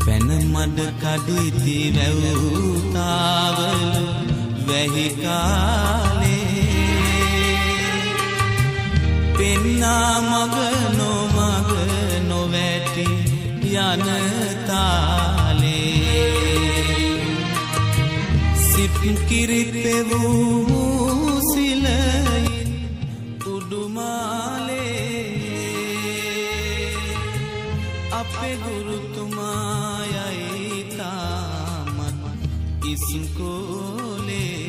පැන මඩ කඩිති වැව්තාවල වැහි කාලේ පෙන්නා මග නොමග නොවැටි යන තාලේ සිප් කිරිපෙවූ සිලයින් උඩුමාලේ අපේ ගුරුතුමායයි තාමත් ඉස්කෝලේ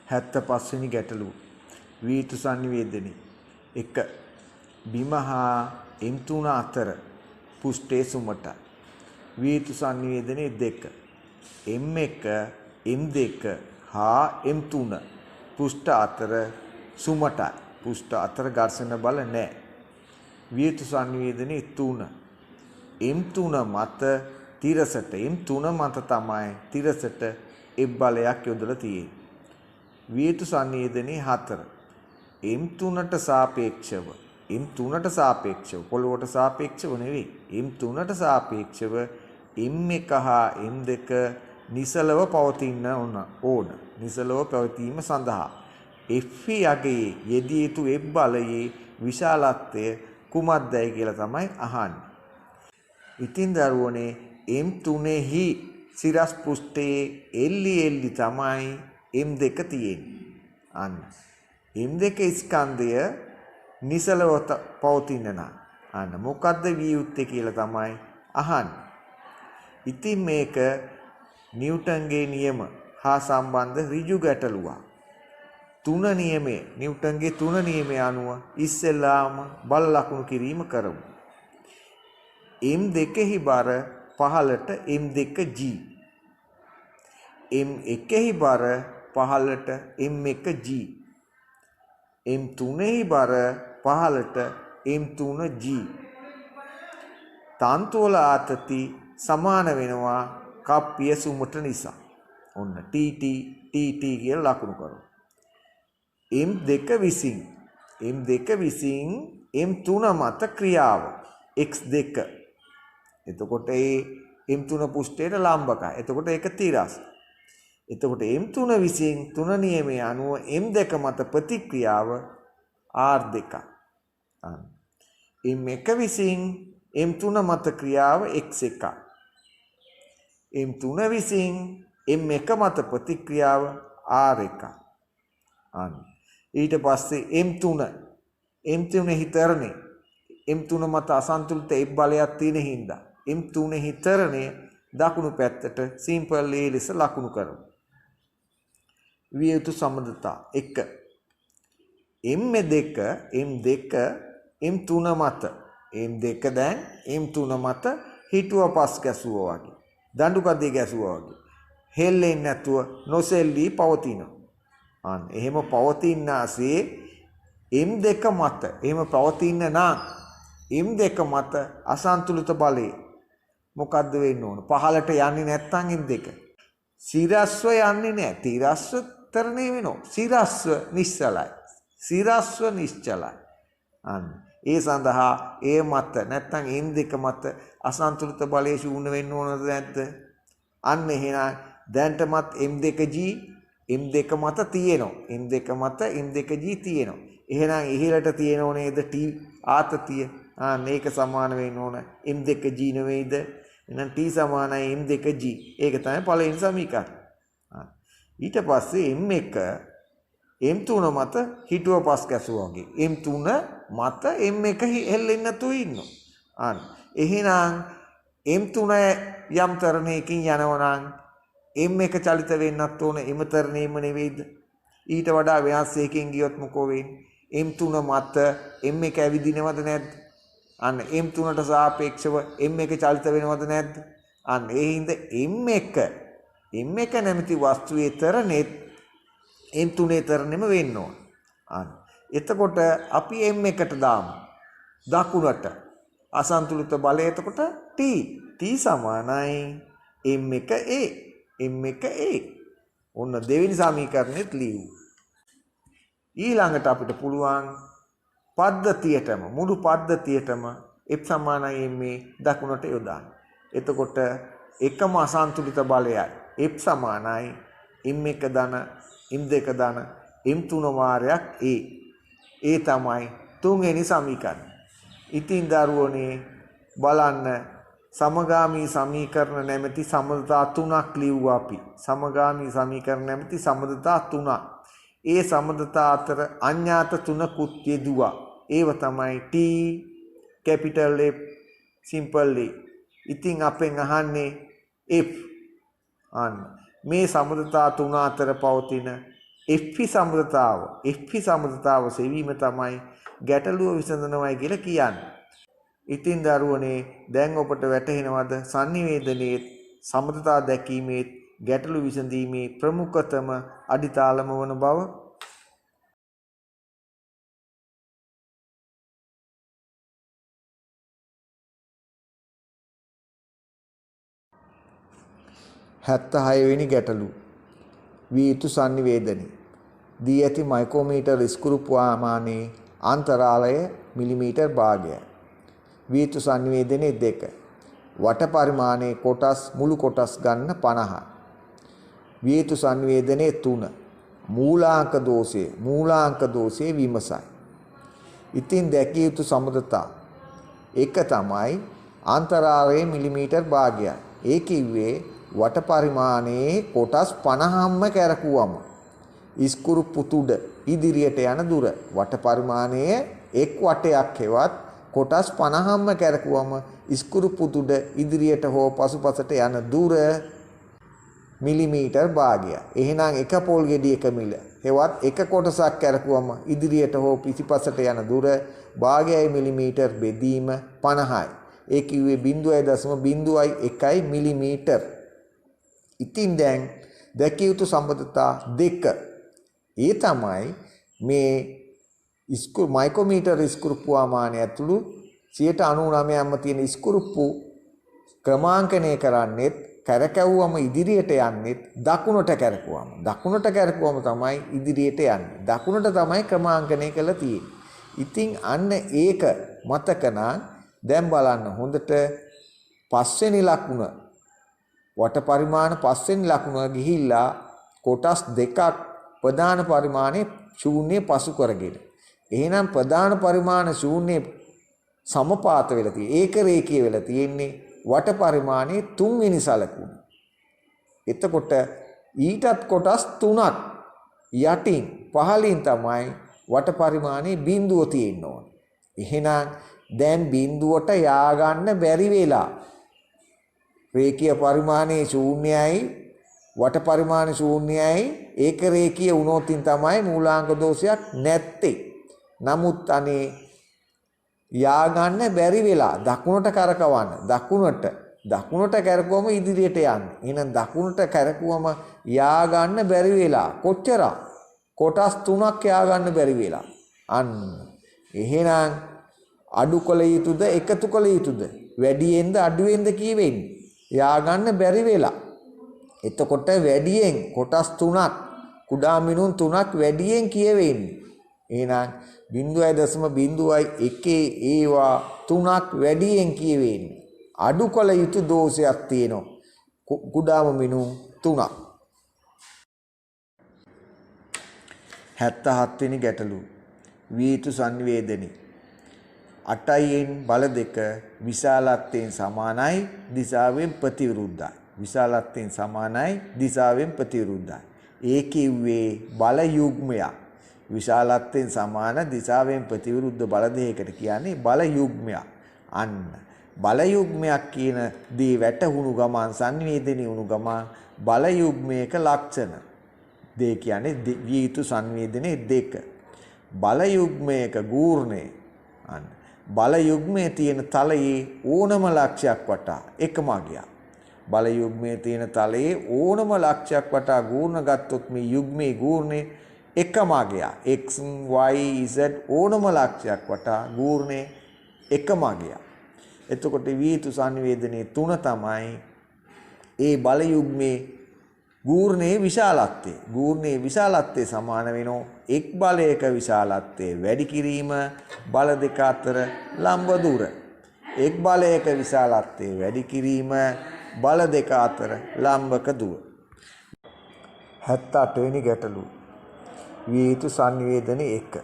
හැත්ත පස්වෙනි ගැටලුව වීතු සංනිවේදනයේ 1 බිම හා M3 අතර පුෂ්ඨයේ සුමට වීතු සංනිවේදනයේ 2 M1 M2 හා M3 පුෂ්ඨ අතර සුමටයි පුෂ්ඨ අතර ඝර්ෂණ බල නැහැ වීතු සංනිවේදනයේ 3 M3 මත තිරසට M3 මත තමයි තිරසට එබ් බලයක් යොදලා තියෙන්නේ වීතු සංනිවේදනයේ 4 M3ට සාපේක්ෂව M3ට සාපේක්ෂව පොළොවට සාපේක්ෂව නෙවෙයි M3ට සාපේක්ෂව M1 හා M2 නිසලව පවතින ඕන නිසලව පැවතීම සඳහා Fe යගේ යෙදිය යුතු එබ් බලයේ විශාලත්වය කුමක්දයි කියලා තමයි අහන්නේ. ඉතින් දරුවනේ M3 හි සිරස් පෘෂ්ඨයේ එල්ලි තමයි M2 තියෙන්නේ. අන්න. M2 ස්කන්ධය නිසලව පවතින නම් අන්න මොකද්ද වියුත්තේ කියලා තමයි අහන්නේ. ඉතින් මේක නිව්ටන්ගේ නියම හා සම්බන්ධ ඍජු ගැටලුවක්. නිව්ටන්ගේ 3 නියමය අනුව ඉස්සෙල්ලාම බල ලකුණු කිරීම කරමු. M2 හි බර පහළට M2G. M1 හි බර පහළට M1G. M3 හි බර පහළට M3G. තන්තුවල ආතති සමාන වෙනවා කප්පිය සුමට නිසා. ඔන්න TT කියලා ලකුණු කරමු. M2 විසින් M3 මත ක්‍රියාව x2. එතකොට ඒ M3 පුෂ්ඨයට ලම්බකයි. එතකොට ඒක තිරස්. එතකොට M3 විසින් 3 නියමයේ අනුව M2 මත ප්‍රතික්‍රියාව R2. M1 විසින් M3 මත ක්‍රියාව x1. M3 විසින් M1 මත ප්‍රතික්‍රියාව R1. ඊට පස්සේ M3 හිතරනේ M3 මත අසන්තුලිත එබ් බලයක් තියෙන හින්දා M3 හිතරනේ දකුණු පැත්තට සිම්පල් A ලෙස ලකුණු කරමු. වියුතු සම්බන්ධතා 1 M2 M3 මත M2 දැන් M3 මත හිතුව පස් ගැසුවා වගේ දඬු කඩේ ගැසුවා වගේ හෙල්ලෙන්නේ නැතුව නොසෙල්ලී පවතිනවා. අන්න එහෙම පවතිනාසේ M2 මත එහෙම පවතින නම් M2 මත අසන්තුලිත බලය මොකද්ද වෙන්න ඕන? පහළට යන්නේ නැත්නම් M2 සිරස්ව යන්නේ නැහැ. තිරස්ව තරණය වෙනවා. සිරස්ව නිශ්චලයි. අන්න ඒ සඳහා ඒ මත නැත්නම් M2 මත අසන්තුලිත බලය ශූන්‍ය වෙන්න ඕනද නැද්ද? අන්න එහෙනම් දැන්ටමත් M2G M2 මත තියෙනවා. M2G තියෙනවා. එහෙනම් ඉහළට තියෙනව නේද T ආතතිය? මේක සමාන වෙන්න ඕන M2G නෙවෙයිද? එහෙනම් T සමානයි M2G. ඒක තමයි පළවෙනි සමීකරණය. ඊට පස්සේ M1 M3 මත හිතුව පස් ගැසුවා වගේ. M3 මත M1 හෙල්ලෙන්නේ නැතුව ඉන්නවා. එහෙනම් M3 යම් තරණයකින් යනවා නම් M1 චලිත වෙන්නත් ඕන M තරණයෙම නෙවෙයිද? ඊට වඩා වෙනස්යකින් ගියොත් මොකෝ වෙන්නේ? M3 මත M1 ඇවිදිනවද නැද්ද? අන්න M3ට සාපේක්ෂව M1 චලිත වෙනවද නැද්ද? අන්න ඒ හින්දා M1 නැමැති වස්තුවේ තරණෙත් M3 තරණෙම වෙන්න ඕන. එතකොට අපි M1ට දාමු දකුණට අසන්තුලිත බලය එතකොට T සමානයි M1A. m එක a. ඔන්න දෙවෙනි සමීකරණෙත් ලියමු. ඊළඟට අපිට පුළුවන් පද්ධතියටම මුළු පද්ධතියටම f සමානයි m දකුණට යොදාන්න. එතකොට එකම අසන්තුලිත බලයයි f සමානයි m1 ධන m2 ධන m3 වාරයක් a. ඒ තමයි තුන්වෙනි සමීකරණය. ඉතින් දරුවනේ බලන්න සමගාමී සමීකරණ නැමැති සමදතා තුනක් ලිව්වා අපි. සමගාමී සමීකරණ නැමැති සමදතා තුනක්. ඒ සමදතා අතර අඥාත තුනකුත් යෙදුවා. ඒව තමයි t capital F simple A. ඉතින් අපෙන් අහන්නේ f. අන්න මේ සමදතා තුන අතර පවතින f සමදතාව සෙවීම තමයි ගැටලුව විසඳනවායි කියලා කියන්නේ. ඉතින් දරුවනේ දැන් ඔබට වැටහෙනවද sannivedanaye සමදතා දැකීමේ ගැටලු විසඳීමේ ප්‍රමුඛතම අඩිතාලම වන බව? වෙනි ගැටලු විය යුතු sannivedanaye දී ඇති මයික්‍රෝමීටර් ස්ක්‍රූ ප්‍රමාණයේ අන්තරාලය මිලිමීටර් භාගයයි. විය යුතු sannivedanaye 2. වට පරිමාණයේ කොටස් මුළු කොටස් ගන්න 50යි. විය යුතු sannivedanaye 3. මූලාංක දෝෂයේ විමසයි. ඉතින් දැකිය යුතු සමදතා එක තමයි අන්තරාලයේ මිලිමීටර් භාගයයි. ඒ කිව්වේ වට පරිමාණයේ කොටස් 50ක්ම කැරකුවම ඉස්කුරුප්පු තුඩ ඉදිරියට යන දුර වට පරිමාණයේ එක් වටයක් හෙවත් කොටස් 50ක්ම කැරකුවම ඉස්කුරුප්පු තුඩ ඉදිරියට හෝ පසුපසට යන දුර මිලිමීටර් භාගයයි. එහෙනම් එක පොල් ගෙඩියක මිල හෙවත් එක කොටසක් කැරකුවම ඉදිරියට හෝ පිටිපසට යන දුර භාගයයි මිලිමීටර් බෙදීම 50යි. ඒ කිව්වේ 0.01 මිලිමීටර්. ඉතින් දැන් දැකිය යුතු සම්බන්ධතා 2. ඒ තමයි මේ මයික්‍රෝමීටර් ඉස්කුරුප්පු ප්‍රමාණය ඇතුළු 99%ක්ම තියෙන ඉස්කුරුප්පු ක්‍රමාංකණය කරන්නේත් කැරකැවුවම ඉදිරියට යන්නේත් දකුණට කැරකුවම තමයි ඉදිරියට යන්නේ. දකුණට තමයි ක්‍රමාංකණය කරලා තියෙන්නේ. ඉතින් අන්න ඒක මතක නම් දැන් බලන්න හොඳට පස්වෙනි ලකුණ වට පරිමාණ පස්වෙනි ලකුණ ගිහිල්ලා කොටස් දෙකක් ප්‍රධාන පරිමාණයේ ශූන්‍ය පසු කරගෙන. එහෙනම් ප්‍රධාන පරිමාණ ශූන්‍ය සමපාත වෙලා තියෙන්නේ. ඒක රේඛීය වෙලා තියෙන්නේ වට පරිමාණයේ තුන්වෙනි සලකුණ. එතකොට ඊටත් කොටස් තුනක් යටින් පහලින් තමයි වට පරිමාණයේ බිඳුව තියෙන්න ඕන. එහෙනම් දැන් බිඳුවට යා ගන්න බැරි වෙලා රේඛීය පරිමාණයේ ශූන්‍යයි වට පරිමාණ ශූන්‍යයි ඒක රේඛීය වුණොතින් තමයි මූලාංක දෝෂයක් නැත්තේ. නමුත් අනේ යා ගන්න බැරි වෙලා දකුණට කරකවන්න. දකුණට කරකවම ඉදිරියට යන්න. එහෙනම් දකුණට කරකවම යා ගන්න බැරි වෙලා කොච්චර? කොටස් 3ක් යා ගන්න බැරි වෙලා. අන්න. එහෙනම් අඩු කළ යුතුද එකතු කළ යුතුද? වැඩියෙන්ද අඩුවෙන්ද කියවෙන්නේ? යා ගන්න බැරි වෙලා. එතකොට වැඩියෙන් කොටස් 3ක් කුඩා මිනුම් 3ක් වැඩියෙන් කියවෙන්නේ. එහෙනම් 0.01 ඒවා 3ක් වැඩියෙන් කියවෙන්නේ. අඩු කළ යුතු දෝෂයක් තියෙනවා. කුඩාම මිනුම් 3ක්. 77 වෙනි ගැටලුව. විය යුතු sannivedanaye 8න් බල දෙක විශාලත්වයෙන් සමානයි දිශාවෙන් ප්‍රතිවිරුද්ධයි. විශාලත්වයෙන් සමානයි දිශාවෙන් ප්‍රතිවිරුද්ධයි. ඒ කිව්වේ බල යුග්මයක්. විශාලත්වයෙන් සමාන දිශාවෙන් ප්‍රතිවිරුද්ධ බල දෙකකට කියන්නේ බල යුග්මයක්. අන්න බල යුග්මයක් කියන දේ වැටහුණු ගමන් sannivedanaye වුණු ගමන් බල යුග්මයක ලක්ෂණ දෙක කියන්නේ විය යුතු sannivedanaye 2. බල යුග්මයක ගූර්ණය අන්න බල යුග්මයේ තියෙන තලයේ ඕනම ලක්ෂයක් වටා එකම අගයක්. බල යුග්මයේ තියෙන තලයේ ඕනම ලක්ෂයක් වටා ගූර්ණ ගත්තොත් මේ යුග්මයේ ගූර්ණේ එකම අගයක්. x y z ඕනම ලක්ෂයක් වටා ගූර්ණේ එකම අගයක්. එතකොට විය යුතු sannivedanaye 3 තමයි ඒ බල යුග්මේ ගූර්ණයේ විශාලත්වය. ගූර්ණයේ විශාලත්වය සමාන වෙනෝ එක් බලයක විශාලත්වය වැඩි කිරීම බල දෙක අතර ලම්බ දුර. එක් බලයක විශාලත්වය වැඩි කිරීම බල දෙක අතර ලම්බක දුර. 78 වෙනි ගැටලුව. විය යුතු සංවේදනයේ 1.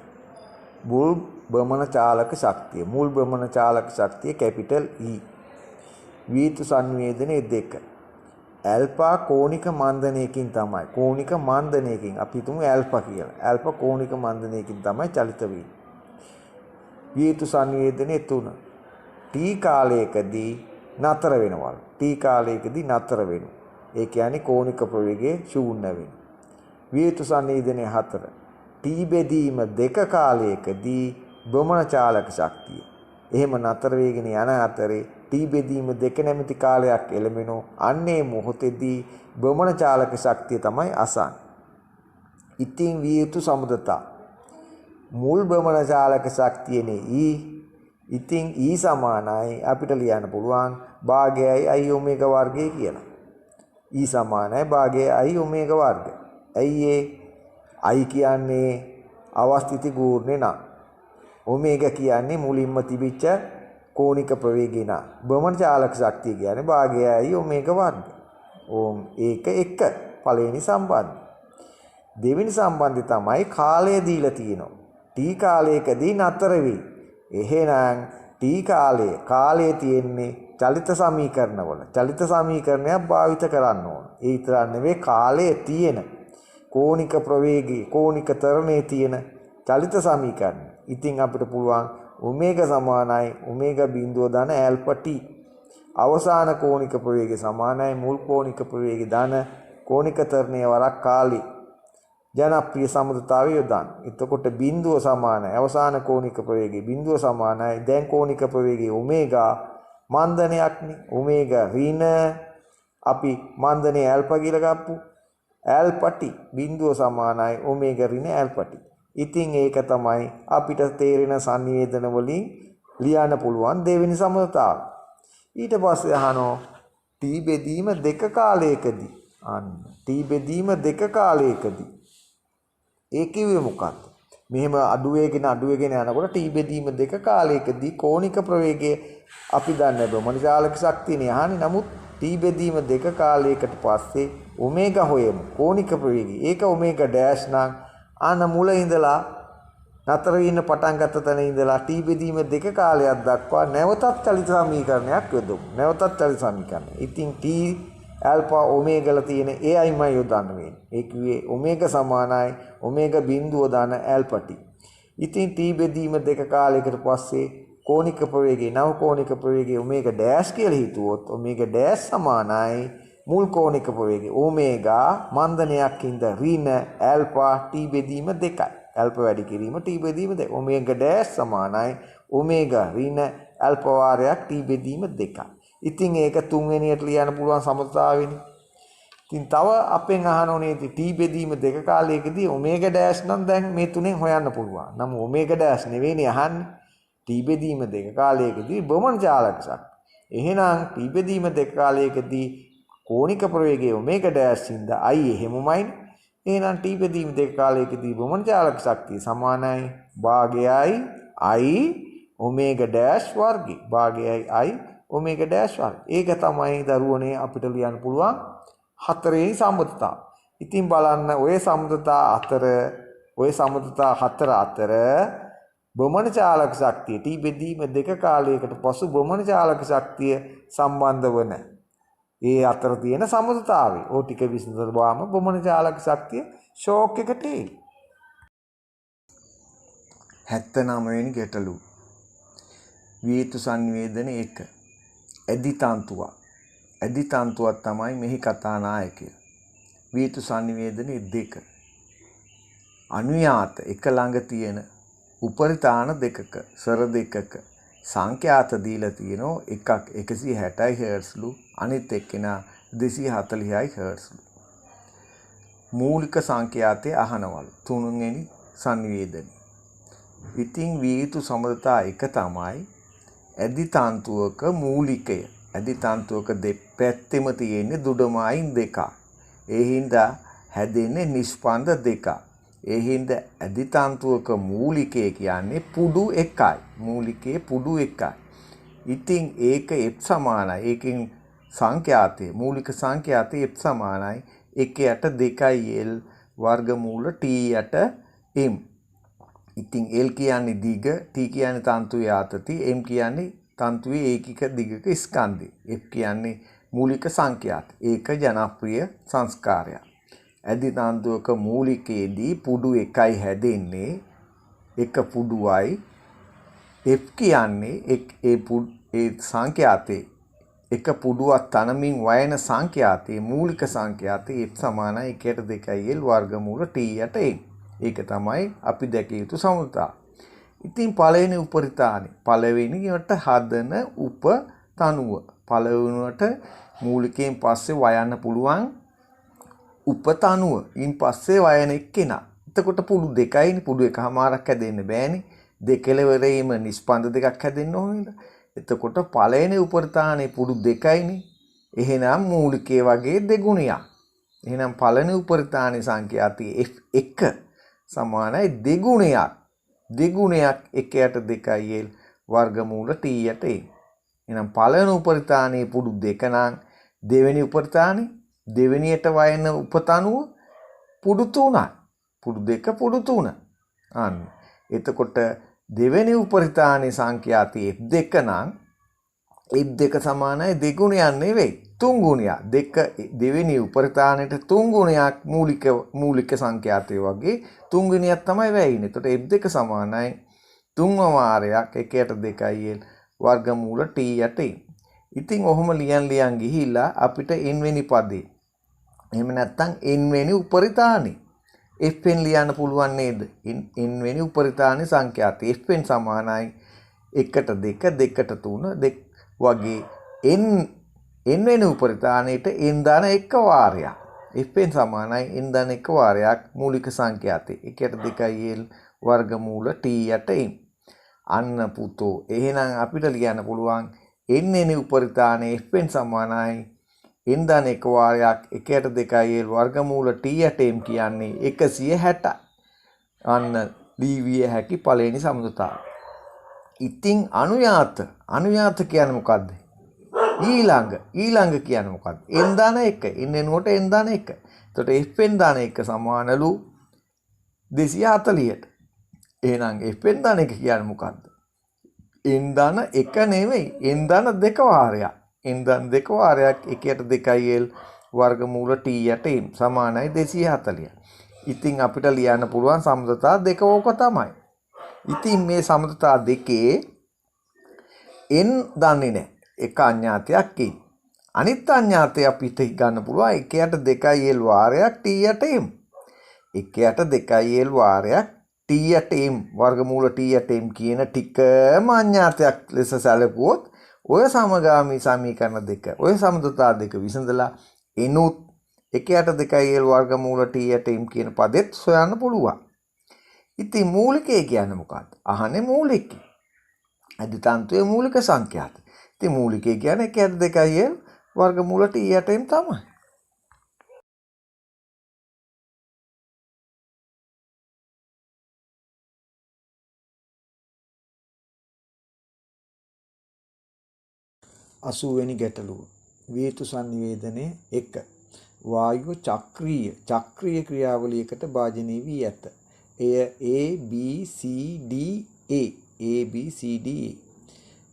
මුල් භ්‍රමණ චාලක ශක්තිය. මුල් භ්‍රමණ චාලක ශක්තිය කැපිටල් E. විය යුතු සංවේදනයේ 2. ඇල්ෆා කෝණික මන්දනයකින් තමයි. කෝණික මන්දනයකින් අපි හිතමු ඇල්ෆා කියලා. ඇල්ෆා කෝණික මන්දනයකින් තමයි චලිත වෙන්නේ. විය යුතු සංවේදනයේ 3. T කාලයකදී නතර වෙනවලු. T කාලයකදී නතර වෙනවා. ඒ කියන්නේ කෝණික ප්‍රවේගය ශූන්‍ය වෙනවා. විය යුතු සංවේදනයේ 4. T බෙදීම 2 කාලයකදී භ්‍රමණ චාලක ශක්තිය. එහෙම නතර වේගෙන යන අතරේ T බෙදීම 2 නැමැති කාලයක් එළඹෙනෝ. අන්නේ මොහොතේදී භ්‍රමණ චාලක ශක්තිය තමයි අසන්නේ. ඉතින් විය යුතු සමුදතා. මුල් භ්‍රමණ චාලක ශක්තියනේ E. ඉතින් E සමානයි අපිට ලියන්න පුළුවන් භාගයයි I ඔමේගා වර්ගය කියලා. E සමානයි භාගයයි I ඔමේගා වර්ගය. ඇයි ඒ I කියන්නේ අවස්ථිති ගූර්ණේ නම්. ඔමේගා කියන්නේ මුලින්ම තිබිච්ච කෝණික ප්‍රවේගය නා. භ්‍රමණ චාලක ශක්තිය කියන්නේ භාගයයි ඔමේගා වර්ගය. ඕම් ඒක එක පළවෙනි සම්බන්ධය. දෙවෙනි සම්බන්ධය තමයි කාලය දීලා තියෙනවා. T කාලයකදී නතර වෙයි. එහෙනම් T කාලය තියෙන්නේ චලිත සමීකරණවල. චලිත සමීකරණයක් භාවිත කරන්න ඕන. ඒ විතරක් නෙවෙයි කාලයේ තියෙන කෝණික ප්‍රවේගී කෝණික තරණයේ තියෙන චලිත සමීකරණ. ඉතින් අපිට පුළුවන් ඔමේගා සමානයි ඔමේගා බිඳුව ධන ඇල්ෆා t. අවසාන කෝණික ප්‍රවේගය සමානයි මුල් කෝණික ප්‍රවේගය ධන කෝණික තරණයේ වරක් කාලී. ජනප්‍රිය සමුදතාවය යොදන්න. එතකොට බිඳුව සමානයි අවසාන කෝණික ප්‍රවේගය බිඳුව සමානයි දැන් කෝණික ප්‍රවේගය ඔමේගා මන්දනයක්නේ. ඔමේගා ඍණ අපි මන්දනයේ ඇල්ෆා කියලා ගත්තා. ඇල්ෆා t බිඳුව සමානයි ඔමේගා ඍණ ඇල්ෆා t. ඉතින් ඒක තමයි අපිට තේරෙන සංවේදන වලින් ලියන්න පුළුවන් දෙවෙනි සමතාව. ඊට පස්සේ අහනවා t බෙදීම 2 කාලයකදී. අන්න t බෙදීම 2 කාලයකදී. ඒ කිව්වේ මොකක්ද? මෙහෙම අඩු වේගෙන යනකොට t බෙදීම 2 කාලයකදී කෝණික ප්‍රවේගය අපි දන්නේ භ්‍රමණ චාලක ශක්තියනේ අහන්නේ. නමුත් t බෙදීම 2 කාලයකට පස්සේ ඔමේගා හොයමු. කෝණික ප්‍රවේගය. ඒක ඔමේගා ඩෑෂ් නම් අන මුල ඉඳලා නතර වෙන්න පටන් ගත්ත තැන ඉඳලා t බෙදීම 2 කාලයක් දක්වා නැවතත් චලිත සමීකරණයක් යොදමු. නැවතත් චලිත සමීකරණය. ඉතින් t ඇල්ෆා ඔමේගාල තියෙන AIමයි යොදන්න වෙන්නේ. ඒ කිව්වේ ඔමේගා සමානයි ඔමේගා බිඳුව දාන ඇල්ෆා t. ඉතින් t බෙදීම 2 කාලයකට පස්සේ කෝණික ප්‍රවේගය නව කෝණික ප්‍රවේගය ඔමේගා ඩෑෂ් කියලා හිතුවොත් ඔමේගා ඩෑෂ් සමානයි මුල් කෝණික ප්‍රවේගය ඔමේගා මන්දනයකින්ද ඍණ ඇල්ෆා t බෙදීම 2යි. ඇල්ෆා වැඩි කිරීම t බෙදීම 2. ඔමේගා ඩෑෂ් සමානයි ඔමේගා ඍණ ඇල්ෆා වාරයක් t බෙදීම 2යි. ඉතින් ඒක තුන්වෙනියට ලියන්න පුළුවන් සමතාවෙනේ. ඉතින් තව අපෙන් අහනෝනේ t බෙදීම 2 කාලයකදී ඔමේගා ඩෑෂ් නම් දැන් මේ තුනෙන් හොයන්න පුළුවන්. නම් ඔමේගා ඩෑෂ් නෙවෙයිනේ අහන්නේ. t බෙදීම 2 කාලයකදී භ්‍රමණ චාලක ශක්තිය. එහෙනම් t බෙදීම 2 කාලයකදී කෝණික ප්‍රවේගය ඔමේගා ඩෑෂ් ඉඳ I එහෙමමයි. එහෙනම් t බෙදීම 2 කාලයකදී භ්‍රමණ චාලක ශක්තිය සමානයි භාගයයි I ඔමේගා ඩෑෂ් වර්ගය. භාගයයි I ඔමේගා ඩෑෂ් වර්ගය. ඒක තමයි දරුවනේ අපිට ලියන්න පුළුවන් හතරවෙනි සම්බන්ධතාව. ඉතින් බලන්න ඔය සම්බන්ධතා හතර අතර භ්‍රමණ චාලක ශක්තිය t බෙදීම 2 කාලයකට පසු භ්‍රමණ චාලක ශක්තිය සම්බන්ධ වන ඒ අතර තියෙන සම්බන්ධතාවය. ඕ ටික විසඳලාම භ්‍රමණ චාලක ශක්තිය ෂෝක් එකට එයි. 79 වෙනි ගැටලුව. විය යුතු සංවේදන 1. ඇදි තන්තුවක්. ඇදි තන්තුවක් තමයි මෙහි කතා නායකය. විය යුතු සංවේදන 2. අනුයාත එක ළඟ තියෙන උපරිතාන දෙකක සර දෙකක සංඛ්‍යාත දීලා තියෙනවා. එකක් 160යි හර්ට්ස්ලු අනිත් එක්කෙනා 240යි හර්ට්ස්ලු. මූලික සංඛ්‍යාතය අහනවලු තුන්වෙනි සංවේදනය. ඉතින් විය යුතු සම්බන්ධතා එක තමයි ඇදි තන්තුවක මූලිකය. ඇදි තන්තුවක දෙපැත්තෙම තියෙන්නේ දුඩමායින් දෙකක්. ඒ හින්දා හැදෙන්නේ නිස්පන්ද දෙක. ඒ හින්දා ඇදි තන්තුවක මූලිකය කියන්නේ පුඩු එකයි. මූලිකයේ පුඩු එකයි. ඉතින් ඒක F සමානයි. ඒකෙන් සංඛ්‍යාතය මූලික සංඛ්‍යාතය F සමානයි 1යට 2l වර්ගමූල t යට m. ඉතින් l කියන්නේ දිග, t කියන්නේ තන්තුවේ ආතති, m කියන්නේ තන්තුවේ ඒකික දිගක ස්කන්ධය. F කියන්නේ මූලික සංඛ්‍යාත. ඒක ජනප්‍රිය සංස්කාරයක්. ඇදි තන්තුවක මූලිකයේදී පුඩු එකයි හැදෙන්නේ. එක පුඩුවයි. F කියන්නේ ඒ සංඛ්‍යාතේ එක පුඩුවක් තනමින් වයන සංඛ්‍යාතයේ මූලික සංඛ්‍යාතයේ F සමානයි 1ට 2l වර්ගමූල t යට m. ඒක තමයි අපි දැකිය යුතු සමුදාය. ඉතින් පළවෙනි උපරිතානේ පළවෙනියට හදන උපතනුව පළවෙනුවට මූලිකයෙන් පස්සේ වයන්න පුළුවන් උපතනුව ඉන් පස්සේ වයන එක්කෙනා. එතකොට පුඩු දෙකයිනේ, පුඩු එකමාරක් හැදෙන්න බෑනේ. දෙකලවරේම නිස්පන්ද දෙකක් හැදෙන්න ඕනේ. එතකොට පළවෙනි උපරිතානේ පුඩු දෙකයිනේ. එහෙනම් මූලිකයේ වගේ දෙගුණයක්. එහෙනම් පළවෙනි උපරිතානේ සංඛ්‍යාතය F1 සමානයි දෙගුණයක්. දෙගුණයක් 1යට 2l වර්ගමූල t යට m. එහෙනම් පළවෙනි උපරිතානේ පුඩු දෙක නම් දෙවෙනි උපරිතානේ දෙවෙනියට වයන උපතනුව පුඩු 3යි. පුඩු දෙක පුඩු 3. අන්න. එතකොට දෙවෙනි උපරිතානේ සංඛ්‍යාතය F2 නම් F2 සමානයි දෙගුණයක් නෙවෙයි 3 ගුණයක්. දෙවෙනි උපරිතානෙට 3 ගුණයක් මූලික සංඛ්‍යාතය වගේ 3 ගුණයක් තමයි වෙන්නේ. එතකොට F2 සමානයි 3ව වාරයක් 1යට 2l වර්ගමූල t යට m. ඉතින් ඔහොම ලියන් ගිහිල්ලා අපිට n වෙනි පදේ. එහෙම නැත්නම් n වෙනි උපරිතානේ Fn ලියන්න පුළුවන් නේද? n වෙනි උපරිතානේ සංඛ්‍යාතය Fn සමානයි 1ට 2 2ට 3 වගේ n වෙනි උපරිතානේට n දාන එක වාරයක්. Fn සමානයි n දාන එක වාරයක් මූලික සංඛ්‍යාතය 1ට 2l වර්ගමූල t යට m. අන්න පුතෝ එහෙනම් අපිට ලියන්න පුළුවන් n වෙනි උපරිතානේ Fn සමානයි n දාන එක වාරයක් 1ට 2l වර්ගමූල t යට m කියන්නේ 160. අන්න ලිවිය හැකි පළවෙනි සමුදාය. ඉතින් අනුයාත කියන්නේ මොකද්ද? ඊළඟ කියන්නේ මොකද්ද? n දාන 1. n වෙනුවට n දාන 1. එතකොට Fn දාන 1 සමානලු 240ට. එහෙනම් Fn දාන 1 කියන්නේ මොකද්ද? n දාන 1 නෙවෙයි n දාන 2 වාරයක්. n දාන 2 වාරයක් 1ට 2l වර්ගමූල t යට m සමානයි 240. ඉතින් අපිට ලියන්න පුළුවන් සමදතා දෙක ඕක තමයි. ඉතින් මේ සමදතා දෙකේ n දන්නේ නැහැ. එක අඥාතයක් ඉන්නේ. අනිත් අඥාතය අපිට ගන්න පුළුවන් 1යට 2l වාරයක් t යට m. 1යට 2l වාරයක් t යට m වර්ගමූල t යට m කියන ටිකම අඥාතයක් ලෙස සැලකුවොත් ඔය සමගාමී සමීකරණ දෙක ඔය සමදතා දෙක විසඳලා එනුත් 1යට 2l වර්ගමූල t යට m කියන පදෙත් සොයන්න පුළුවන්. ඉතින් මූලිකය කියන්නේ මොකක්ද? අහන්නේ මූලිකය. ඇදි තන්තුවේ මූලික සංඛ්‍යාත. ඉතින් මූලිකය කියන්නේ 1යට 2l වර්ගමූල t යට m තමයි. අසුවෙනි ගැටලුව. වේතු සංනිවේදනයේ 1. වායුව චක්‍රීය ක්‍රියාවලියකට භාජනය වී ඇත. එය ABCDA.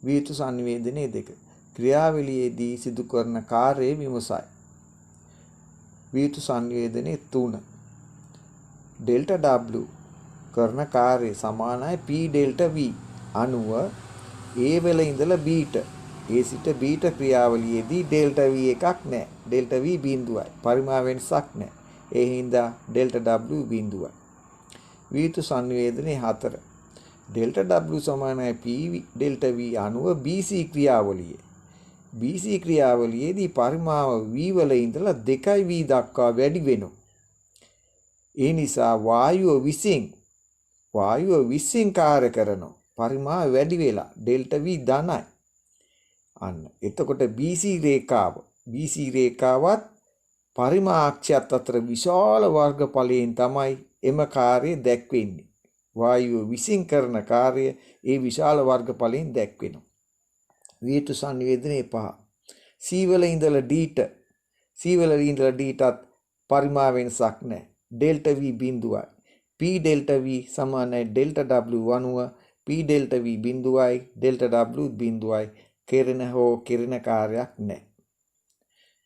වේතු සංනිවේදනයේ 2. ක්‍රියාවලියේදී සිදු කරන කාර්යය විමසයි. වේතු සංනිවේදනයේ 3. ΔW කරන කාර්යය සමානයි P ΔV අනුව A වල ඉඳලා B ට A සිට B ට ක්‍රියාවලියේදී ΔV එකක් නැහැ. ΔV බිඳුවයි. පරිමාව වෙනසක් නැහැ. ඒ හින්දා ΔW බිඳුවයි. වේතු සංනිවේදනයේ 4. ΔW සමානයි P ΔV අනුව BC ක්‍රියාවලිය. BC ක්‍රියාවලියේදී පරිමාව V වල ඉඳලා 2V දක්වා වැඩි වෙනවා. ඒ නිසා වායුව විසින් කාර්ය කරනවා. පරිමාව වැඩි වෙලා ΔV ධනයි. අන්න එතකොට BC රේඛාවත් පරිමාක්ෂයත් අතර විශාල වර්ගඵලයෙන් තමයි එම කාර්යය දැක්වෙන්නේ. වායුව විසින් කරන කාර්යය ඒ විශාල වර්ගඵලයෙන් දැක්වෙනවා. වේතු සංවේදනයේ 5. C වල ඉඳලා Dටත් පරිමා වෙනසක් නැහැ. ඩෙල්ටා V බිඳුවයි. P ඩෙල්ටා V සමානයි ඩෙල්ටා W අනුව P ඩෙල්ටා V බිඳුවයි ඩෙල්ටා W බිඳුවයි කෙරෙන කාර්යයක් නැහැ.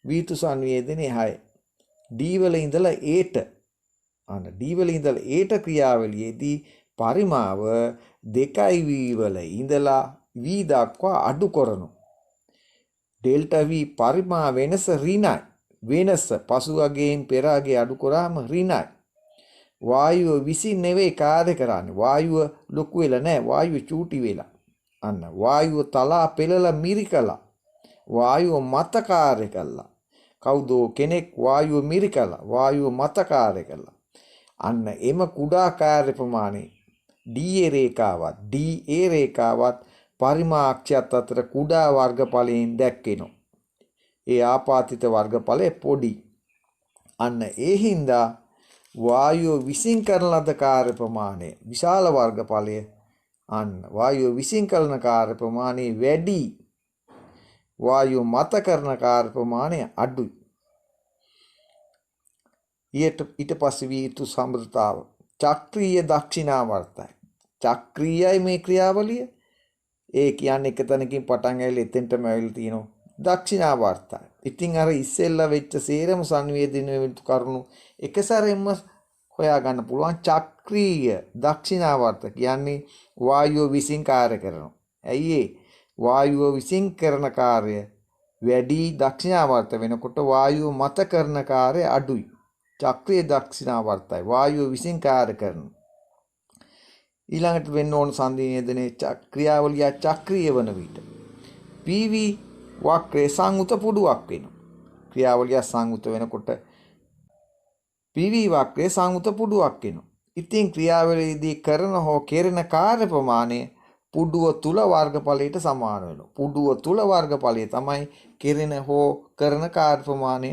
වේතු සංවේදනයේ 6. D වල ඉඳලා Aට D වල ඉඳලා Aට ක්‍රියාවලියේදී පරිමාව 2V වල ඉඳලා V දක්වා අඩු කරනවා. ඩෙල්ටා V පරිමා වෙනස ඍණයි. වෙනස පසුවගේන් පෙර අගේ අඩු කරාම ඍණයි. වායුව විසින් නෙවෙයි කාර්ය කරන්නේ. වායුව ලොකු වෙලා නැහැ. වායුව චූටි වෙලා. වායුව තලා පෙළලා මිරිකලා. වායුව මත කාර්ය කළා. කවුද කෙනෙක් වායුව මිරිකලා. වායුව මත කාර්ය කළා. එම කුඩා කාර්ය ප්‍රමාණය DA රේඛාවත් පරිමාක්ෂයත් අතර කුඩා වර්ගඵලයෙන් දැක්වෙනවා. ඒ ආපාතිත වර්ගඵලය පොඩි. ඒ හින්දා වායුව විසින් කරන ලද කාර්ය ප්‍රමාණය විශාල වර්ගඵලය වායුව විසින් කරන කාර්ය ප්‍රමාණය වැඩි. වායුව මත කරන කාර්ය ප්‍රමාණය අඩුයි. ඊට පස්සේ වේතු සම්බන්ධතාව චක්‍රීය දක්ෂිනාවර්තයි. චක්‍රීයයි මේ ක්‍රියාවලිය. ඒ කියන්නේ එක තැනකින් පටන් ඇවිල්ලා එතෙන්ටම ඇවිල්ලා තියෙනවා. දක්ෂිනාවර්තයි. ඉතින් අර ඉස්සෙල්ලා වෙච්ච සේරම සංවේදනීය කරුණු එක සැරෙන්ම හොයා ගන්න පුළුවන්. චක්‍රීය දක්ෂිනාවර්ත කියන්නේ වායුව විසින් කාර්ය කරනවා. ඇයි වායුව විසින් කරන කාර්ය වැඩි දක්ෂිනාවර්ත වෙනකොට වායුව මත කරන කාර්ය අඩුයි. චක්‍රීය දක්ෂිනාවර්තයි වායුව විසින් කාර්ය කරනවා. ඊළඟට වෙන්න ඕන සංවේදනයේ ක්‍රියාවලිය චක්‍රීය වන විට PV වක්‍රයේ සංයුත පුඩුවක් වෙනවා. ක්‍රියාවලිය සංයුත වෙනකොට PV වක්‍රයේ සංයුත පුඩුවක් වෙනවා. ඉතින් ක්‍රියාවලියේදී කරන හෝ කෙරෙන කාර්ය ප්‍රමාණය පුඩුව තුල වර්ගඵලයට සමාන වෙනවා. පුඩුව තුල වර්ගඵලය තමයි කෙරෙන හෝ කරන කාර්ය ප්‍රමාණය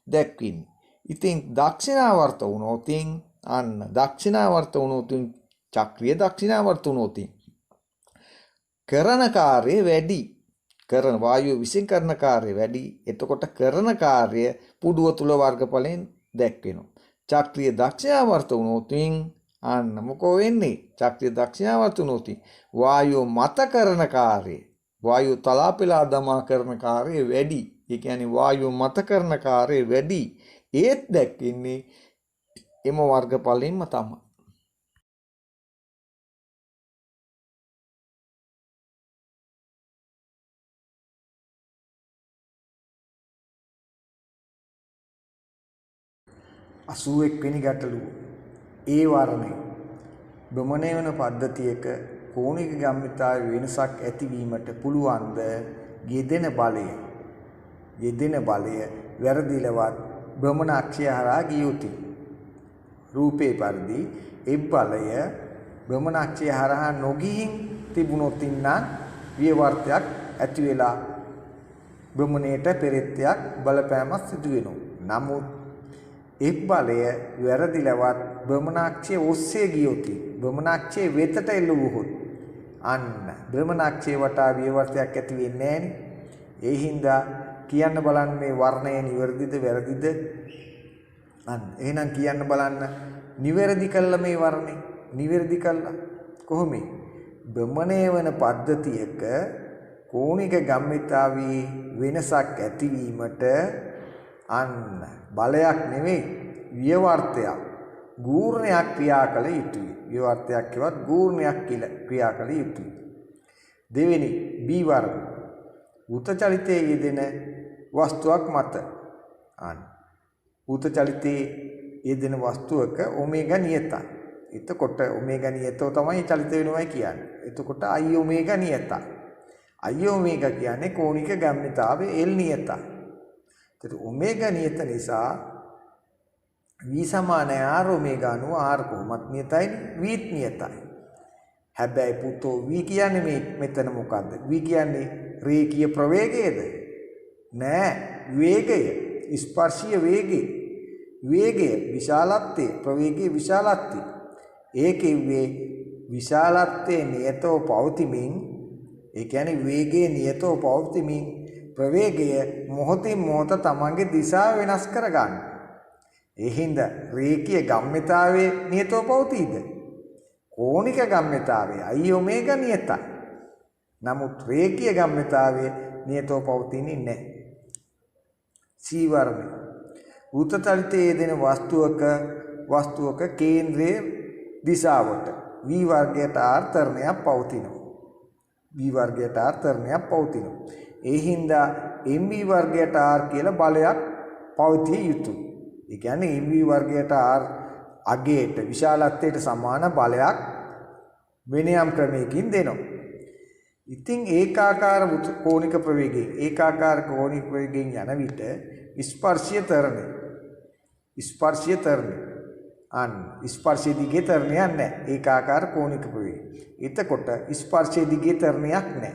දැක්වෙන්නේ. ඉතින් දක්ෂිනාවර්ත වුණොත් චක්‍රීය දක්ෂිනාවර්ත වුණොත් කරන කාර්යය වැඩි. කරන වායුව විසින් කරන කාර්යය වැඩි. එතකොට කරන කාර්යය පුඩුව තුල වර්ගඵලයෙන් දැක්වෙනවා. චක්‍රීය දක්ෂිනාවර්ත වුණොත් මොකෝ වෙන්නේ? චක්‍රීය දක්ෂිනාවර්ත වුණොත් වායුව මත කරන කාර්යය වායුව තලා පෙළා දමා කරන කාර්යය වැඩි. ඒ කියන්නේ වායුව මත කරන කාර්යය වැඩි. ඒත් දැක්වෙන්නේ එම වර්ගඵලයෙන්ම තමයි. අසූවෙක් වෙනි ගැටලුව. ඒ වර්ණය භ්‍රමණය වන පද්ධතියක කෝණික ගම්මිතාවේ වෙනසක් ඇතිවීමට පුළුවන්ද? යෙදෙන බලය වැරදිලවත් භ්‍රමණ අක්ෂය හරහා ගිය යුතුයි. රූපේ පරිදි ඒ බලය භ්‍රමණ අක්ෂය හරහා නොගිහින් තිබුණොත් විවර්තයක් ඇති වෙලා භ්‍රමණයට පෙරෙත්තයක් බලපෑමක් සිදු වෙනවා. නමුත් ඒ බලය වැරදිලවත් භ්‍රමණාක්ෂයේ ඔස්සේ ගියොත් භ්‍රමණාක්ෂයේ වෙතට එල්ලුවොත් භ්‍රමණාක්ෂයේ වටා විවර්තයක් ඇති වෙන්නේ නැහැ. ඒ හින්දා කියන්න බලන්න මේ වර්ණය නිවැරදිද වැරදිද? එහෙනම් කියන්න බලන්න නිවැරදි කළා මේ වර්ණය. නිවැරදි කළා කොහොමද? භ්‍රමණය වන පද්ධතියක කෝණික ගම්මිතාවේ වෙනසක් ඇතිවීමට බලයක් නෙවෙයි විවර්තයක් ගූර්ණයක් ක්‍රියා කළ යුතුයි. විවර්තයක් කියවත් ගූර්ණයක් ක්‍රියා කළ යුතුයි. දෙවෙනි B වර්ග උතචලිතයේ යෙදෙන වස්තුවක් මත උතචලිතයේ යෙදෙන වස්තුවක ඔමේගා නියතයි. එතකොට ඔමේගා නියතව තමයි චලිත වෙනවයි කියන්නේ. එතකොට I ඔමේගා නියතයි. I ඔමේගා කියන්නේ කෝණික ගම්මිතාවේ L නියතයි. ඔමේගා නියත නිසා V සමාන R ඔමේගා අනුව R කොහොමත් නියතයි V නියතයි. හැබැයි පුතෝ V කියන්නේ මේ මෙතන මොකද්ද? V කියන්නේ රේඛීය ප්‍රවේගයද? නෑ වේගය. ස්පර්ශීය වේගය විශාලත්වයේ ප්‍රවේගයේ විශාලත්වය ඒකෙව්වේ විශාලත්වයේ නියතව පවතිමින් ඒ කියන්නේ වේගයේ නියතව පවතිමින් ප්‍රවේගය මොහොතින් මොහොත තමන්ගේ දිශාව වෙනස් කරගන්න. ඒ හින්දා රේඛීය ගම්මිතාවයේ නියතව පවතීද? කෝණික ගම්මිතාවයේ I ඔමේගා නියතයි. නමුත් රේඛීය ගම්මිතාවයේ නියතව පවතින්නේ නැහැ. C වර්ගය. වෘත්තතලයේ යෙදෙන වස්තුවක කේන්ද්‍රයේ දිශාවට V වර්ගයට ආර්තරණයක් පවතිනවා. V වර්ගයට ආර්තරණයක් පවතිනවා. ඒ හින්දා MV වර්ගයට R කියලා බලයක් පවතිය යුතුයි. ඒ කියන්නේ MV වර්ගයට R අගයට විශාලත්වයට සමාන බලයක් වෙන යම් ක්‍රමයකින් දෙනවා. ඉතින් ඒකාකාර කෝණික ප්‍රවේගයෙන් යන විට ස්පර්ශීය තරණය අන්න ස්පර්ශයේ දිගේ තරණයක් නැහැ. ඒකාකාර කෝණික ප්‍රවේගය. එතකොට ස්පර්ශයේ දිගේ තරණයක් නැහැ.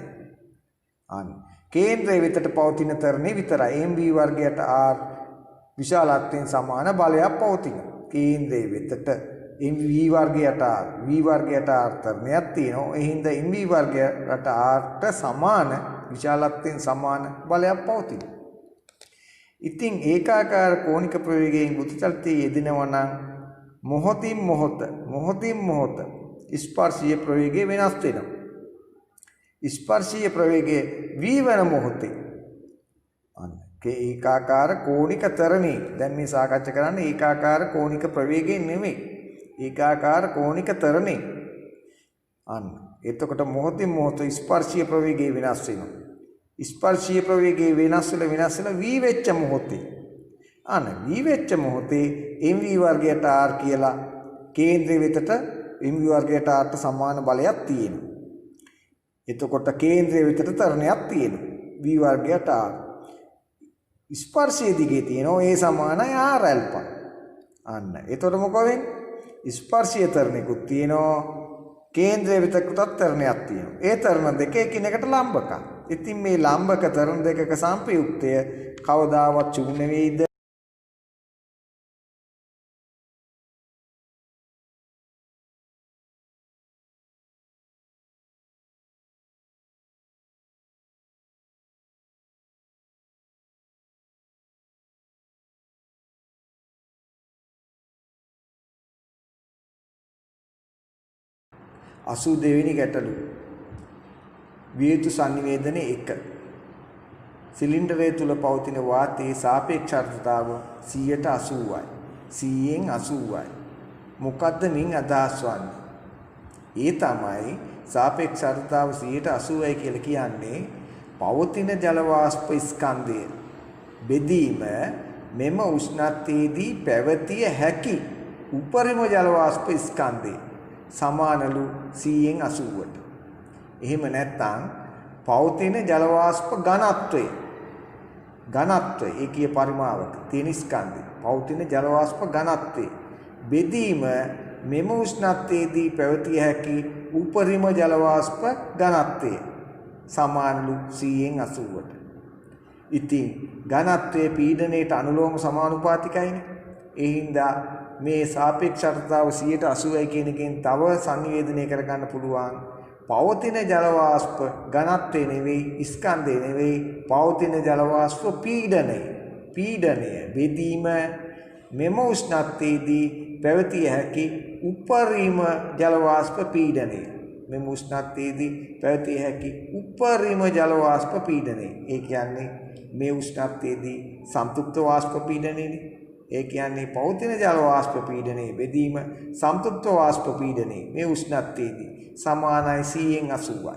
අන්න කේන්ද්‍රය වෙතට පවතින තරණය විතරයි. MV වර්ගයට R විශාලත්වයෙන් සමාන බලයක් පවතිනවා. කේන්ද්‍රය වෙතට MV වර්ගයට R තරණයක් තියෙනවා. ඒ හින්දා MV වර්ගයට R ට සමාන විශාලත්වයෙන් සමාන බලයක් පවතිනවා. ඉතින් ඒකාකාර කෝණික ප්‍රවේගයෙන් වෘත්තතලයේ යෙදෙනවා නම් මොහොතින් මොහොත ස්පර්ශීය ප්‍රවේගය වෙනස් වෙනවා. ස්පර්ශීය ප්‍රවේගය v වෙන මොහොතේ අන්න ඒකාකාර කෝණික තරණේ දැන් මේ සාකච්ඡා කරන්නේ ඒකාකාර කෝණික ප්‍රවේගයෙන් නෙමෙයි. ඒකාකාර කෝණික තරණේ අන්න එතකොට මොහොතින් මොහොත ස්පර්ශීය ප්‍රවේගය වෙනස් වෙනවා. ස්පර්ශීය ප්‍රවේගය වෙනස් වෙලා v වෙච්ච මොහොතේ අන්න v වෙච්ච මොහොතේ mv වර්ගයට r කියලා කේන්ද්‍රය වෙතට mv වර්ගයට r ට සමාන බලයක් තියෙනවා. එතකොට කේන්ද්‍රය වෙතට තරණයක් තියෙනවා. v වර්ගයට r ස්පර්ශයේ දිගේ තියෙනවා ඒ සමානයි r ඇල්ෆා. අන්න එතකොට මොකද වෙන්නේ? ස්පර්ශීය තරණයකුත් තියෙනවා කේන්ද්‍රය වෙතටත් තරණයක් තියෙනවා. ඒ තරණ දෙක එකිනෙකට ලම්බක. ඉතින් මේ ලම්බක තරණ දෙකක සංපයුක්තය කවදාවත් ශූන්‍ය වෙයිද? අසූ දෙවෙනි ගැටලුව. වියතු සංනිවේදනයේ 1. සිලින්ඩරය තුල පවතින වාතයේ සාපේක්ෂතාව 80%යි. 80%යි. මොකද්ද මින් අදහස් වන්නේ? ඒ තමයි සාපේක්ෂතාව 80%යි කියලා කියන්නේ පවතින ජල වාෂ්ප ස්කන්ධය බෙදීම මෙම උෂ්ණත්වයේදී පැවතිය හැකි උපරිම ජල වාෂ්ප ස්කන්ධය සමානලු 80%ට. එහෙම නැත්නම් පවතින ජල වාෂ්ප ඝනත්වය ඒකීය පරිමාවක තියෙන ස්කන්ධය පවතින ජල වාෂ්ප ඝනත්වය බෙදීම මෙම උෂ්ණත්වයේදී පැවතිය හැකි උපරිම ජල වාෂ්ප ඝනත්වය සමානලු 80%ට. ඉතින් ඝනත්වයේ පීඩනයට අනුලෝම සමානුපාතිකයිනේ. ඒ හින්දා මේ සාපේක්ෂතාව 80%යි කියන එකෙන් තව සංනිවේදනය කරගන්න පුළුවන්. පවතින ජල වාෂ්ප ඝනත්වය නෙවෙයි ස්කන්ධය නෙවෙයි පවතින ජල වාෂ්ප පීඩනය බෙදීම මෙම උෂ්ණත්වයේදී පැවතිය හැකි උපරිම ජල වාෂ්ප පීඩනය මෙම උෂ්ණත්වයේදී පැවතිය හැකි උපරිම ජල වාෂ්ප පීඩනය. ඒ කියන්නේ මේ උෂ්ණත්වයේදී සම්ප්‍රයුක්ත වාෂ්ප පීඩනයනේ. ඒ කියන්නේ පවතින ජල වාෂ්ප පීඩනයේ බෙදීම සම්ප්‍රයුක්ත වාෂ්ප පීඩනයේ මේ උෂ්ණත්වයේදී සමානයි 80%යි.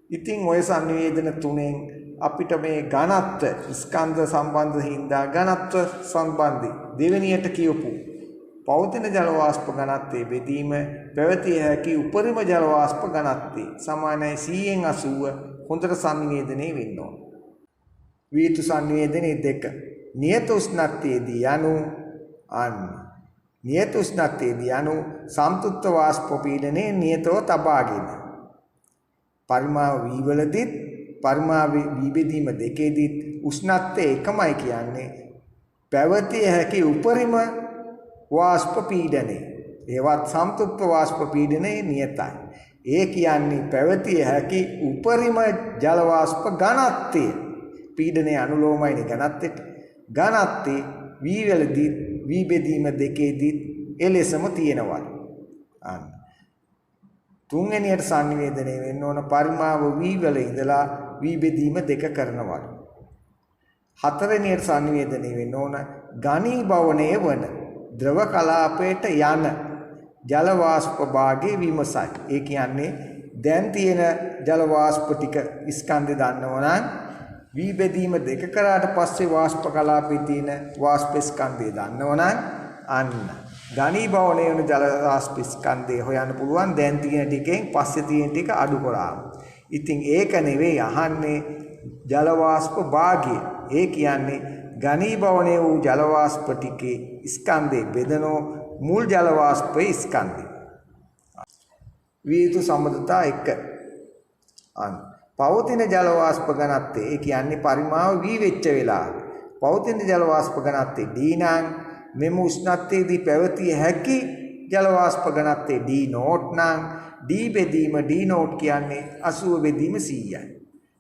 ඉතින් ඔය සංනිවේදන තුනෙන් අපිට මේ ඝනත්ව ස්කන්ධ සම්බන්ධ හින්දා ඝනත්ව සම්බන්ධي දෙවෙනියට කියපු පවතින ජල වාෂ්ප ඝනත්වයේ බෙදීම පැවතිය හැකි උපරිම ජල වාෂ්ප ඝනත්වයේ සමානයි 80% හොඳට සංනිවේදනය වෙන්න ඕන. වියතු සංනිවේදනයේ 2 නියත උෂ්ණත්වයේදී නියත උෂ්ණත්වයේදී සම්ප්‍රයුක්ත වාෂ්ප පීඩනයේ නියතව තබාගෙන පරිමාව V වලදීත් පරිමාව V බෙදීම දෙකේදීත් උෂ්ණත්වය එකමයි කියන්නේ පැවතිය හැකි උපරිම වාෂ්ප පීඩනය. ඒවත් සම්තෘප්ත වාෂ්ප පීඩනයේ නියතයි. ඒ කියන්නේ පැවතිය හැකි උපරිම ජල වාෂ්ප ඝනත්වය. පීඩනයේ අනුලෝමයිනේ ඝනත්වයට. ඝනත්වය V වලදී V බෙදීම දෙකේදී එලෙසම තියෙනවා. අන්න. තුන්වෙනියට සංනිවේදනය වෙන්න ඕන පරිමාව V වල ඉඳලා V බෙදීම දෙක කරනවා. හතරවෙනියට සංනිවේදනය වෙන්න ඕන ඝනීභවණය වන ද්‍රව කලාපයට යන ජල වාෂ්ප භාගයේ විමසයි. ඒ කියන්නේ දැන් තියෙන ජල වාෂ්ප ටික ස්කන්ධය දන්නවනම් V බෙදීම දෙක කරාට පස්සේ වාෂ්ප කලාපයේ තියෙන වාෂ්ප ස්කන්ධය දන්නවනම් අන්න ඝනීභවණය වෙන ජල වාෂ්ප ස්කන්ධය හොයන්න පුළුවන්. දැන් තියෙන ටිකෙන් පස්සේ තියෙන ටික අඩු කරාම. ඉතින් ඒක නෙවෙයි අහන්නේ ජල වාෂ්ප භාගය. ඒ කියන්නේ ඝනීභවණය වූ ජල වාෂ්ප ටිකේ ස්කන්ධේ බෙදනෝ මුල් ජල වාෂ්පයේ ස්කන්ධය. වියතු සම්බන්ධතා 1. අන්න පවතින ජල වාෂ්ප ඝනත්වය ඒ කියන්නේ පරිමාව V වෙච්ච වෙලාව. පවතින ජල වාෂ්ප ඝනත්වය D නම් මෙම උෂ්ණත්වයේදී පැවතිය හැකි ජල වාෂ්ප ඝනත්වය D නෝට් නම් D බෙදීම D නෝට් කියන්නේ 80 බෙදීම 100යි.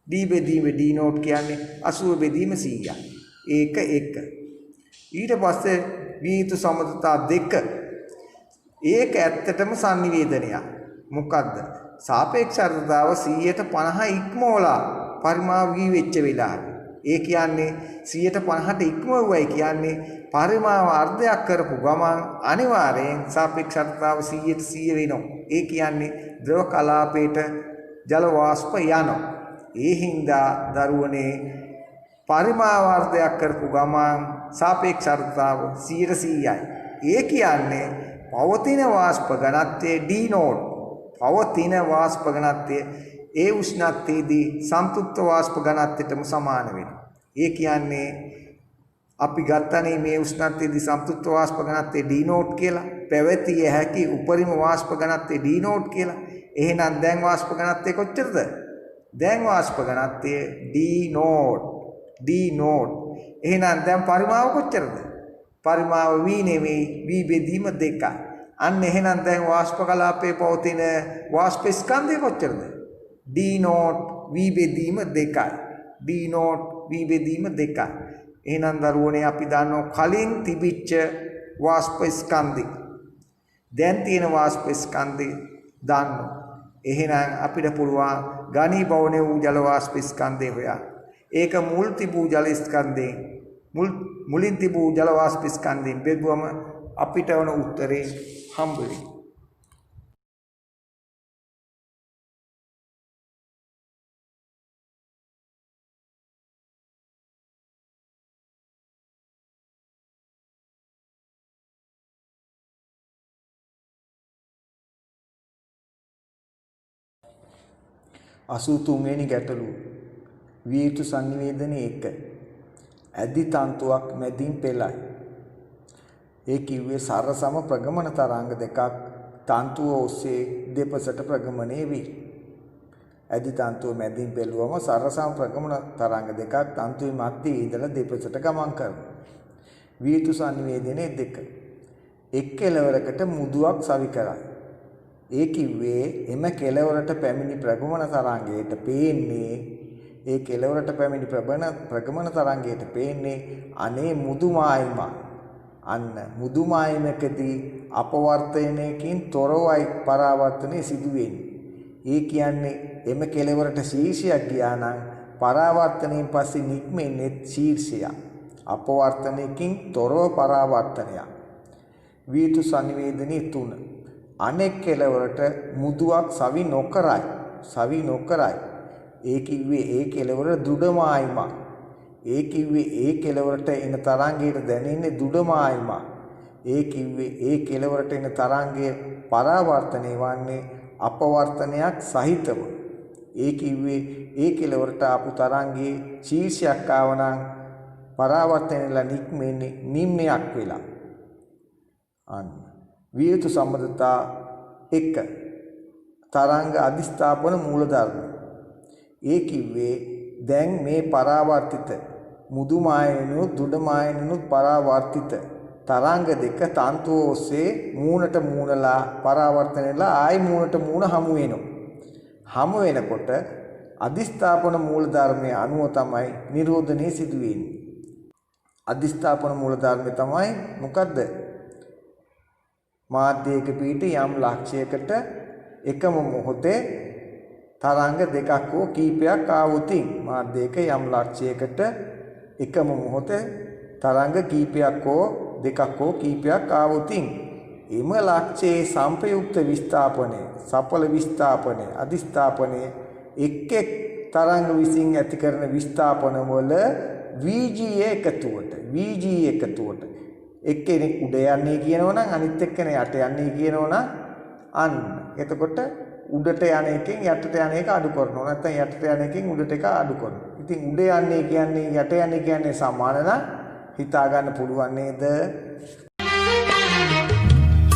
D බෙදීම D නෝට් කියන්නේ 80 බෙදීම 100යි. ඒක 1. ඊට පස්සේ වියතු සම්බන්ධතා 2. ඒක ඇත්තටම sannivedanayak. මොකද්ද? සාපේක්ෂ අර්ධතාව 150 ඉක්මවලා පරිමාව V වෙච්ච වෙලාවේ. ඒ කියන්නේ 150ට ඉක්මවුවයි කියන්නේ පරිමාව අර්ධයක් කරපු ගමන් අනිවාර්යෙන් සාපේක්ෂ අර්ධතාව 100ට 100 වෙනවා. ඒ කියන්නේ ද්‍රව කලාපයට ජල වාෂ්ප යනවා. ඒ හින්දා දරුවනේ පරිමාව අර්ධයක් කරපු ගමන් සාපේක්ෂ අර්ධතාව 100ට 100යි. ඒ කියන්නේ පවතින වාෂ්ප ඝනත්වයේ D නෝට් පවතින වාෂ්ප ඝනත්වය ඒ උෂ්ණත්වයේදී සම්තෘප්ත වාෂ්ප ඝනත්වයටම සමාන වෙනවා. ඒ කියන්නේ අපි ගත්තනේ මේ උෂ්ණත්වයේදී සම්තෘප්ත වාෂ්ප ඝනත්වය D නෝට් කියලා. පැවතිය හැකි උපරිම වාෂ්ප ඝනත්වය D නෝට් කියලා. එහෙනම් දැන් වාෂ්ප ඝනත්වය කොච්චරද? දැන් වාෂ්ප ඝනත්වය D නෝට්. D note. එහෙනම් දැන් පරිමාව කොච්චරද? පරිමාව V නෙමෙයි V බෙදීම 2යි. අන්න එහෙනම් දැන් වාෂ්ප කලාපයේ පවතින වාෂ්ප ස්කන්ධය කොච්චරද? D නෝට් V බෙදීම 2යි. D නෝට් V බෙදීම 2යි. එහෙනම් දරුවනේ අපි දන්නවා කලින් තිබිච්ච වාෂ්ප ස්කන්ධය. දැන් තියෙන වාෂ්ප ස්කන්ධය දන්නවා. එහෙනම් අපිට පුළුවන් ඝනීභවණය වූ ජල වාෂ්ප ස්කන්ධය හොයන්න. ඒක මුල් තිබූ ජල ස්කන්ධයෙන් මුලින් තිබූ ජල වාෂ්ප ස්කන්ධයෙන් බෙදුවම අපිට වන උත්තරේ හම්බ වෙනවා. අසූතුන්වෙනි ගැටලුව වියතු සංනිවේදනයේ 1. ඇදි තන්තුවක් මැදින් පෙළයි. ඒ කිව්වේ සරසම ප්‍රගමන තරංග දෙකක් තන්තුව ඔස්සේ දෙපසට ප්‍රගමණය වේ. ඇදි තන්තුව මැදින් පෙළුවම සරසම ප්‍රගමන තරංග දෙකක් තන්තුවේ මැදේ ඉඳලා දෙපසට ගමන් කරනවා. වියතු සංනිවේදනයේ 2. එක් කෙළවරකට මුදුවක් සවි කරයි. ඒ කිව්වේ එම කෙළවරට පැමිණි ප්‍රගමන තරංගයට පේන්නේ ඒ කෙළවරට පැමිණි ප්‍රගමන තරංගයට පේන්නේ අනේ මුදුමායිම. අන්න මුදුමායිමකදී අපවර්තනයකින් තොරවයි පරාවර්තනය සිදු වෙන්නේ. ඒ කියන්නේ එම කෙළවරට ශීර්ෂයක් ගියා නම් පරාවර්තනයෙන් පස්සේ නික්මෙන්නේ ශීර්ෂය. අපවර්තනයකින් තොරව පරාවර්තනයක්. වියතු සංනිවේදනයේ 3. අනෙක් කෙළවරට මුදුවක් සවි නොකරයි. සවි නොකරයි. ඒ කිව්වේ ඒ කෙළවර දුඩමායිම. ඒ කිව්වේ ඒ කෙළවරට එන තරංගයට දැනෙන්නේ දුඩමායිම. ඒ කිව්වේ ඒ කෙළවරට එන තරංගය පරාවර්තනය වන්නේ අපවර්තනයක් සහිතව. ඒ කිව්වේ ඒ කෙළවරට ආපු තරංගයේ ශීර්ෂයක් ආවනම් පරාවර්තනයලා නික්මෙන්නේ නිම්නයක් වෙලා. අන්න වියතු සම්බන්ධතා 1. තරංග අධිස්ථාපන මූලධර්ම. ඒ කිව්වේ දැන් මේ පරාවර්තිත මුදු මායනුත් දුඩ මායනුත් පරාවර්තිත තරංග දෙක තන්තුව ඔස්සේ මූණට මූණලා පරාවර්තනයලා ආයි මූණට මූණ හමු වෙනවා. හමු වෙනකොට අදිස්ථාපන මූලධර්මයේ අනුව තමයි නිරෝධනය සිදු වෙන්නේ. අදිස්ථාපන මූලධර්මය තමයි මොකද්ද? මාධ්‍යයක පිහිට යම් ලක්ෂයකට එකම මොහොතේ තරංග දෙකක් හෝ කීපයක් ආවොතින් මාධ්‍යයක යම් ලක්ෂයකට එකම මොහොතේ තරංග කීපයක් හෝ දෙකක් හෝ කීපයක් ආවොතින් එම ලක්ෂයේ සංපයුක්ත විස්ථාපනය, සඵල විස්ථාපනය, අදිස්ථාපනය එක් එක් තරංග විසින් ඇති කරන විස්ථාපන වල VG එකතුවට එක්කෙනෙක් උඩ යන්නේ කියනවනම් අනිත් එක්කෙනා යට යන්නේ කියනවනම් අන්න එතකොට උඩට යන එකෙන් යටට යන එක අඩු කරනවා. නැත්නම් යටට යන එකෙන් උඩට එක අඩු කරනවා. ඉතින් උඩ යන්නේ කියන්නේ යට යන්නේ කියන්නේ සමාන නම් හිතා ගන්න පුළුවන් නේද?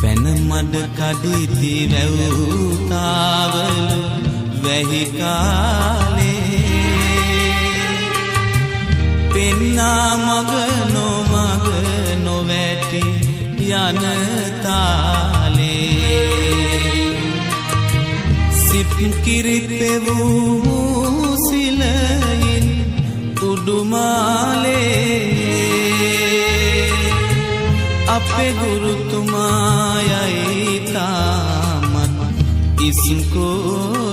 වෙන මඩ කඩිති වැවුතාවල වැහි කාලේ පෙන්නා මග නොවැටි යන තාලේ සිප් කිරිපෙවූ සිලයින් උඩුමාලේ අපේ ගුරුතුමායයි තාමත් ඉස්කෝලේ